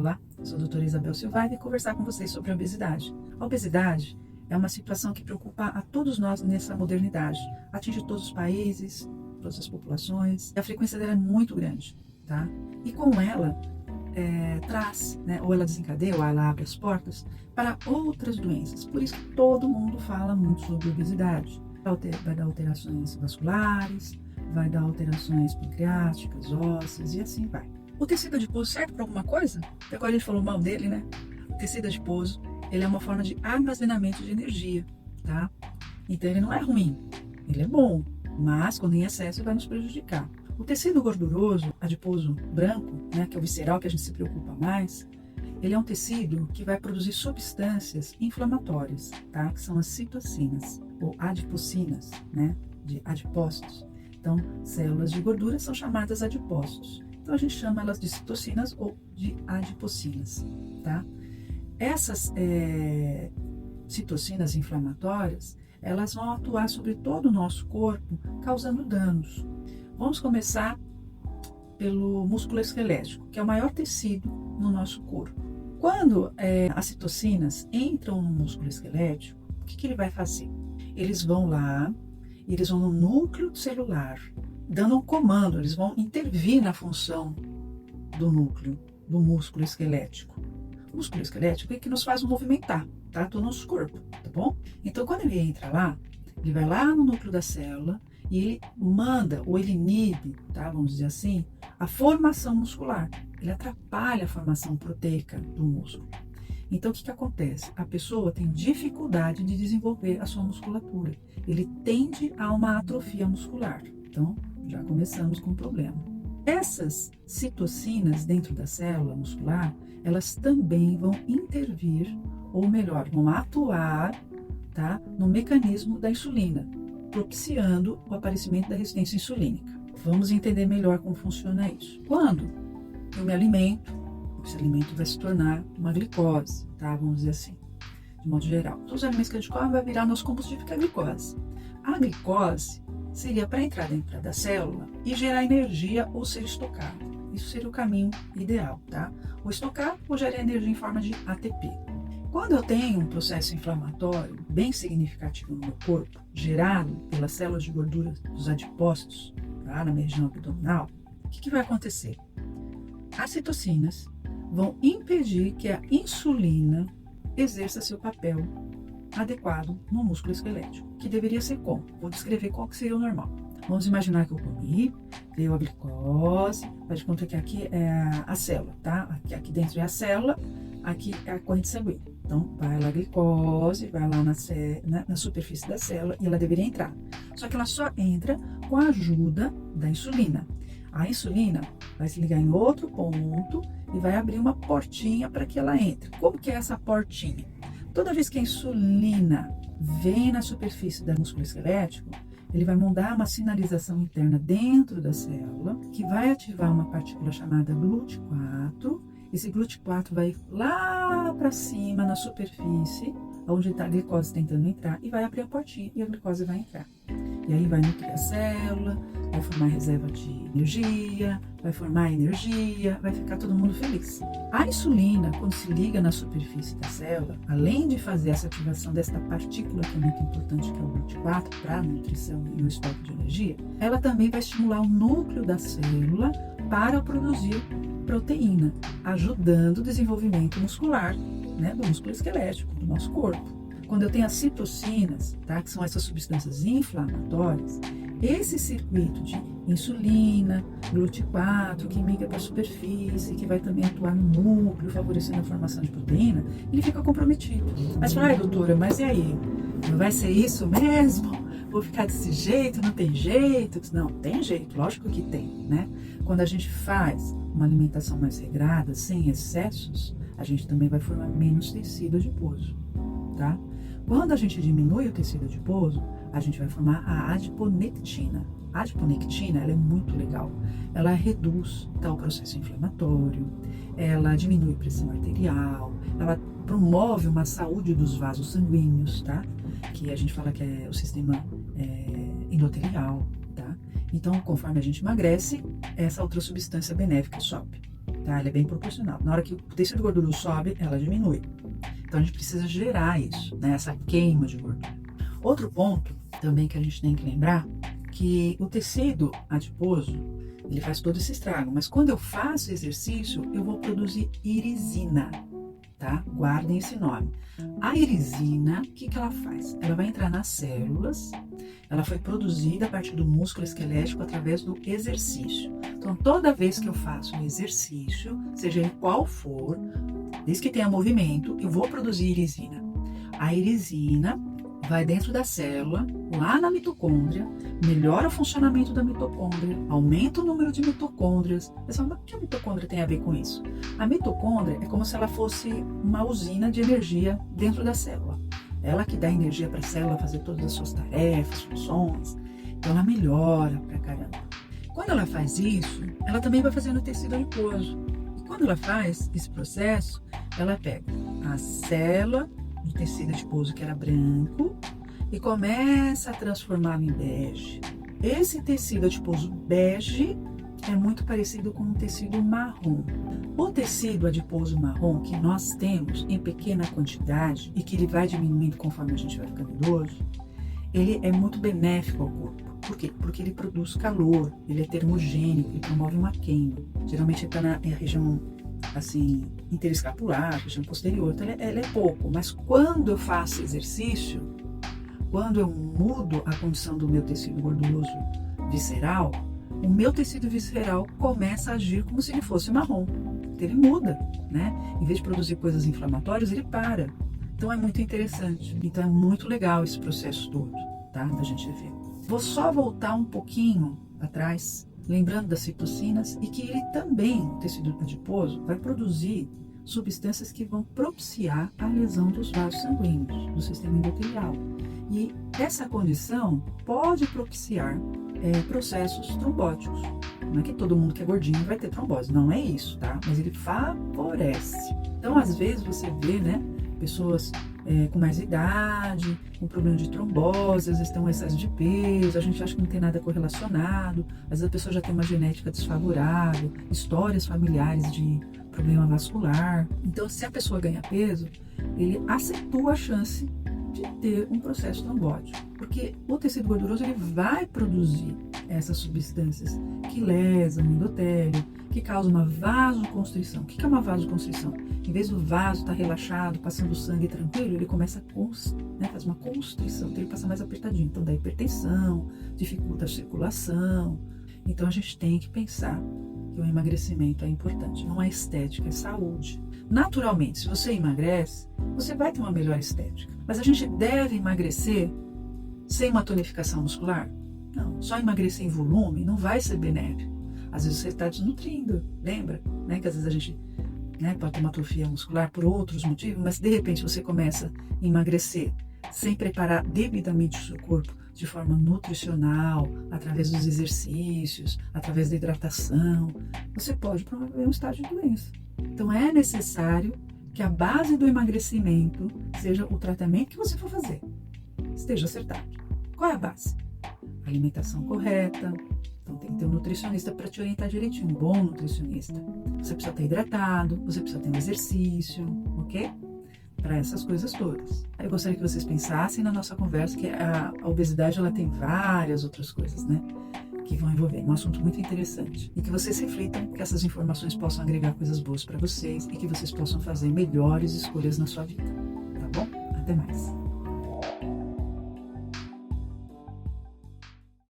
Olá, sou a doutora Isabel Silva e vim conversar com vocês sobre a obesidade. A obesidade é uma situação que preocupa a todos nós nessa modernidade. Atinge todos os países, todas as populações, e a frequência dela é muito grande, tá? E com ela, traz, né, ou ela desencadeia, ou ela abre as portas para outras doenças. Por isso que todo mundo fala muito sobre obesidade. Vai dar alterações vasculares, vai dar alterações pancreáticas, ósseas e assim vai. O tecido adiposo serve para alguma coisa? Até agora a gente falou mal dele, né? O tecido adiposo, ele é uma forma de armazenamento de energia, tá? Então ele não é ruim, ele é bom, mas quando em excesso vai nos prejudicar. O tecido gorduroso, adiposo branco, né, que é o visceral que a gente se preocupa mais, ele é um tecido que vai produzir substâncias inflamatórias, tá? Que são as citocinas ou adipocinas, né? De adipócitos. Então, células de gordura são chamadas adipócitos. Então, a gente chama elas de citocinas ou de adipocinas, tá? Essas citocinas inflamatórias, elas vão atuar sobre todo o nosso corpo, causando danos. Vamos começar pelo músculo esquelético, que é o maior tecido no nosso corpo. Quando as citocinas entram no músculo esquelético, o que ele vai fazer? Eles vão lá, eles vão no núcleo celular, dando um comando, eles vão intervir na função do núcleo, do músculo esquelético. O músculo esquelético é que nos faz movimentar, tá? Todo o nosso corpo, tá bom? Então, quando ele entra lá, ele vai lá no núcleo da célula e ele manda, ou ele inibe, tá? Vamos dizer assim, a formação muscular. Ele atrapalha a formação proteica do músculo. Então, o que acontece? A pessoa tem dificuldade de desenvolver a sua musculatura. Ele tende a uma atrofia muscular. Então, já começamos com o problema. Essas citocinas dentro da célula muscular, elas também vão intervir, ou melhor, vão atuar, tá, no mecanismo da insulina, propiciando o aparecimento da resistência insulínica. Vamos entender melhor como funciona isso. Quando eu me alimento, esse alimento vai se tornar uma glicose, tá? Vamos dizer assim, de modo geral. Todos os alimentos que a gente come vai virar nosso combustível, que é a glicose. A glicose seria para entrar dentro da célula e gerar energia ou ser estocada. Isso seria o caminho ideal, tá? Ou estocar ou gerar energia em forma de ATP. Quando eu tenho um processo inflamatório bem significativo no meu corpo, gerado pelas células de gordura dos adipócitos, tá? Na minha região abdominal, o que vai acontecer? As citocinas vão impedir que a insulina exerça seu papel adequado no músculo esquelético, que deveria ser como? Vou descrever qual que seria o normal. Vamos imaginar que eu comi, veio a glicose, faz de conta que aqui é a célula, tá? Aqui dentro é a célula, aqui é a corrente sanguínea. Então, vai lá a glicose, vai lá na superfície da célula e ela deveria entrar. Só que ela só entra com a ajuda da insulina. A insulina vai se ligar em outro ponto e vai abrir uma portinha para que ela entre. Como que é essa portinha? Toda vez que a insulina vem na superfície do músculo esquelético, ele vai mandar uma sinalização interna dentro da célula, que vai ativar uma partícula chamada GLUT4. Esse GLUT4 vai lá para cima, na superfície, onde está a glicose tentando entrar, e vai abrir a portinha e a glicose vai entrar. E aí vai nutrir a célula, vai formar reserva de energia, vai formar energia, vai ficar todo mundo feliz. A insulina, quando se liga na superfície da célula, além de fazer essa ativação desta partícula que é muito importante, que é o GLUT4, para a nutrição e o estoque de energia, ela também vai estimular o núcleo da célula para produzir proteína, ajudando o desenvolvimento muscular, né, do músculo esquelético, do nosso corpo. Quando eu tenho as citocinas, tá, que são essas substâncias inflamatórias, esse circuito de insulina, GLUT4, que migra para a superfície, que vai também atuar no núcleo, favorecendo a formação de proteína, ele fica comprometido. Mas fala, doutora, mas e aí? Vai ser isso mesmo? Vou ficar desse jeito? Não tem jeito? Não, tem jeito, lógico que tem, né? Quando a gente faz uma alimentação mais regrada, sem excessos, a gente também vai formar menos tecido adiposo, tá? Quando a gente diminui o tecido adiposo, a gente vai formar a adiponectina. A adiponectina, ela é muito legal. Ela reduz, tá, o processo inflamatório, ela diminui a pressão arterial, ela promove uma saúde dos vasos sanguíneos, tá? Que a gente fala que é o sistema endotelial, tá? Então, conforme a gente emagrece, essa outra substância benéfica sobe. tá? Ele é bem proporcional. Na hora que o tecido gorduroso sobe, ela diminui. Então a gente precisa gerar isso, né? Essa queima de gordura. Outro ponto também que a gente tem que lembrar, que o tecido adiposo, ele faz todo esse estrago, mas quando eu faço exercício, eu vou produzir irisina, tá? Guardem esse nome. A irisina, o que ela faz? Ela vai entrar nas células, ela foi produzida a partir do músculo esquelético através do exercício. Então, toda vez que eu faço um exercício, seja ele qual for, desde que tenha movimento, eu vou produzir irisina. A irisina vai dentro da célula, lá na mitocôndria, melhora o funcionamento da mitocôndria, aumenta o número de mitocôndrias. Pessoal, mas o que a mitocôndria tem a ver com isso? A mitocôndria é como se ela fosse uma usina de energia dentro da célula. Ela que dá energia para a célula fazer todas as suas tarefas, funções. Então ela melhora pra caramba. Quando ela faz isso, ela também vai fazer no tecido adiposo. E quando ela faz esse processo, ela pega a célula do tecido adiposo que era branco e começa a transformá-lo em bege. Esse tecido adiposo bege é muito parecido com um tecido marrom. O tecido adiposo marrom que nós temos em pequena quantidade e que ele vai diminuindo conforme a gente vai ficando idoso, ele é muito benéfico ao corpo. Por quê? Porque ele produz calor, ele é termogênico, ele promove uma queima. Geralmente está na região assim, interescapular, região posterior, então ele é pouco, mas quando eu faço exercício, quando eu mudo a condição do meu tecido gorduroso visceral, o meu tecido visceral começa a agir como se ele fosse marrom, então ele muda, né? Em vez de produzir coisas inflamatórias, ele para. Então é muito interessante, então é muito legal esse processo todo, tá? Da gente ver. Vou só voltar um pouquinho atrás, lembrando das citocinas, e que ele também, o tecido adiposo, vai produzir substâncias que vão propiciar a lesão dos vasos sanguíneos, do sistema endotelial. E essa condição pode propiciar processos trombóticos. Não é que todo mundo que é gordinho vai ter trombose, não é isso, tá? Mas ele favorece. Então, às vezes, você vê, né, pessoas com mais idade, com problema de trombose, às vezes tem um excesso de peso, a gente acha que não tem nada correlacionado, às vezes a pessoa já tem uma genética desfavorável, histórias familiares de problema vascular. Então, se a pessoa ganha peso, ele acentua a chance de ter um processo trombótico, porque o tecido gorduroso ele vai produzir essas substâncias que lesam o endotélio, que causam uma vasoconstrição. O que é uma vasoconstrição? Em vez do vaso estar relaxado, passando sangue tranquilo, ele começa a faz uma constrição, então ele passa mais apertadinho. Então dá hipertensão, dificulta a circulação. Então a gente tem que pensar que o emagrecimento é importante, não é estética, é saúde. Naturalmente, se você emagrece, você vai ter uma melhor estética. Mas a gente deve emagrecer sem uma tonificação muscular? Não, só emagrecer em volume não vai ser benéfico. Às vezes você está desnutrindo, lembra? Né? Que às vezes a gente pode ter uma atrofia muscular por outros motivos, mas de repente você começa a emagrecer sem preparar devidamente o seu corpo de forma nutricional, através dos exercícios, através da hidratação, você pode promover um estágio de doença. Então é necessário que a base do emagrecimento seja o tratamento que você for fazer, esteja acertado. Qual é a base? Alimentação correta. Então tem que ter um nutricionista para te orientar direitinho, um bom nutricionista. Você precisa estar hidratado, você precisa ter um exercício, ok? Para essas coisas todas. Aí eu gostaria que vocês pensassem na nossa conversa que a obesidade ela tem várias outras coisas, né? Que vão envolver. É um assunto muito interessante. E que vocês reflitam, que essas informações possam agregar coisas boas para vocês e que vocês possam fazer melhores escolhas na sua vida. Tá bom? Até mais.